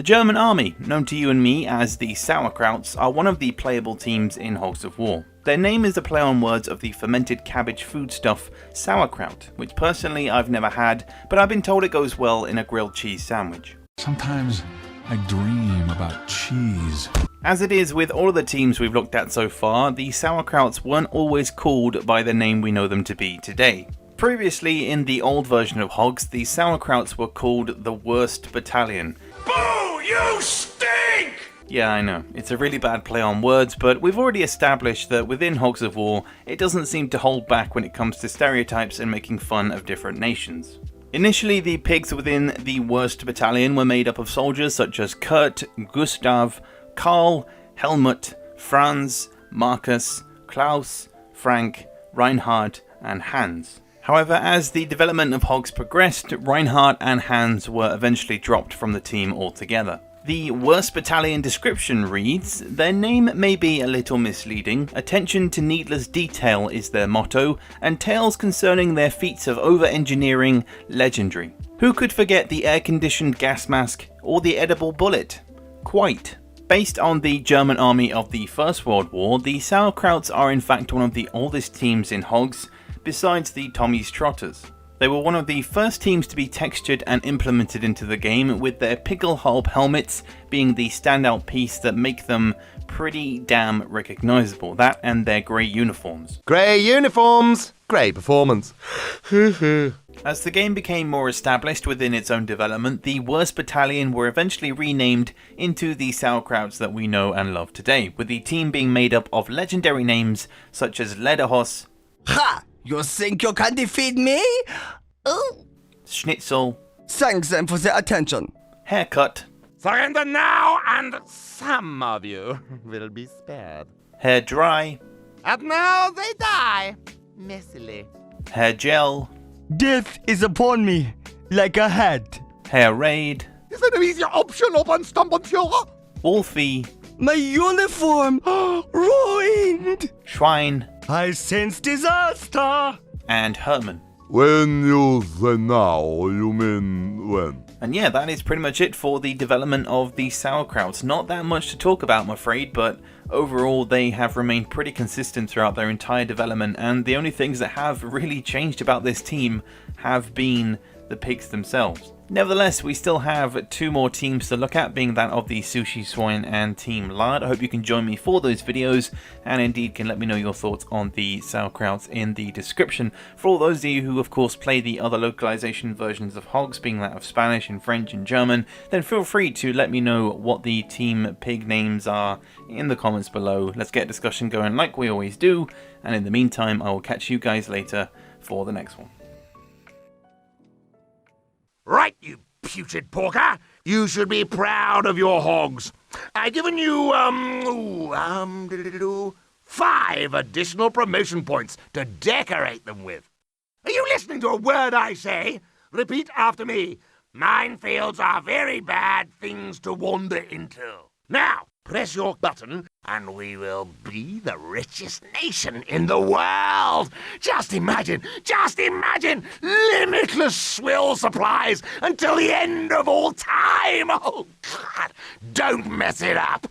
German army, known to you and me as the Sow-A-Krauts, are one of the playable teams in Hogs of War. Their name is a play on words of the fermented cabbage foodstuff sauerkraut, which personally I've never had, but I've been told it goes well in a grilled cheese sandwich. Sometimes I dream about cheese. As it is with all of the teams we've looked at so far, the Sow-A-Krauts weren't always called by the name we know them to be today. Previously, in the old version of Hogs, the Sow-A-Krauts were called the WURST Battalion. Boo! You stink! Yeah, I know, it's a really bad play on words, but we've already established that within Hogs of War, it doesn't seem to hold back when it comes to stereotypes and making fun of different nations. Initially, the pigs within the WURST Battalion were made up of soldiers such as Kurt, Gustav, Karl, Helmut, Franz, Marcus, Klaus, Frank, Reinhard, and Hans. However, as the development of Hogs progressed, Reinhard and Hans were eventually dropped from the team altogether. The WURST Battalion description reads, "Their name may be a little misleading, attention to needless detail is their motto, and tales concerning their feats of over-engineering legendary. Who could forget the air-conditioned gas mask or the edible bullet? Quite." Based on the German army of the First World War, the Sow-A-Krauts are in fact one of the oldest teams in Hogs, besides the Tommy's Trotters. They were one of the first teams to be textured and implemented into the game, with their Pickelhaube helmets being the standout piece that make them pretty damn recognisable. That and their grey uniforms. Grey uniforms! Grey performance. As the game became more established within its own development, the WURST Battalion were eventually renamed into the Sow-A-Krauts that we know and love today, with the team being made up of legendary names such as Lederhoss, Ha! You think you can defeat me? Oh. Schnitzel, Thanks then for the attention. Haircut, Surrender now, and some of you will be spared. Hair Dry, And now they die, messily. Hair Gel, Death is upon me, like a hat. Hair Raid, Is it an easier option, Obernsturmbannführer? Wolfie, My uniform ruined. Schwein, I sense disaster. and Herman. When you say now, you mean when? And yeah, that is pretty much it for the development of the Sow-A-Krauts. Not that much to talk about, I'm afraid, but overall they have remained pretty consistent throughout their entire development, and the only things that have really changed about this team have been the pigs themselves. Nevertheless, we still have two more teams to look at, being that of the Sushi Swine and Team Lard. I hope you can join me for those videos, and indeed can let me know your thoughts on the Sow-A-Krauts in the description. For all those of you who of course play the other localization versions of Hogs, being that of Spanish and French and German, then feel free to let me know what the team pig names are in the comments below. Let's get a discussion going like we always do, and in the meantime I will catch you guys later for the next one. Right, you putrid porker. You should be proud of your hogs. I've given you, 5 additional promotion points to decorate them with. Are you listening to a word I say? Repeat after me. Minefields are very bad things to wander into. Now, press your button and we will be the richest nation in the world. Just imagine, limitless swill supplies until the end of all time. Oh, God, don't mess it up.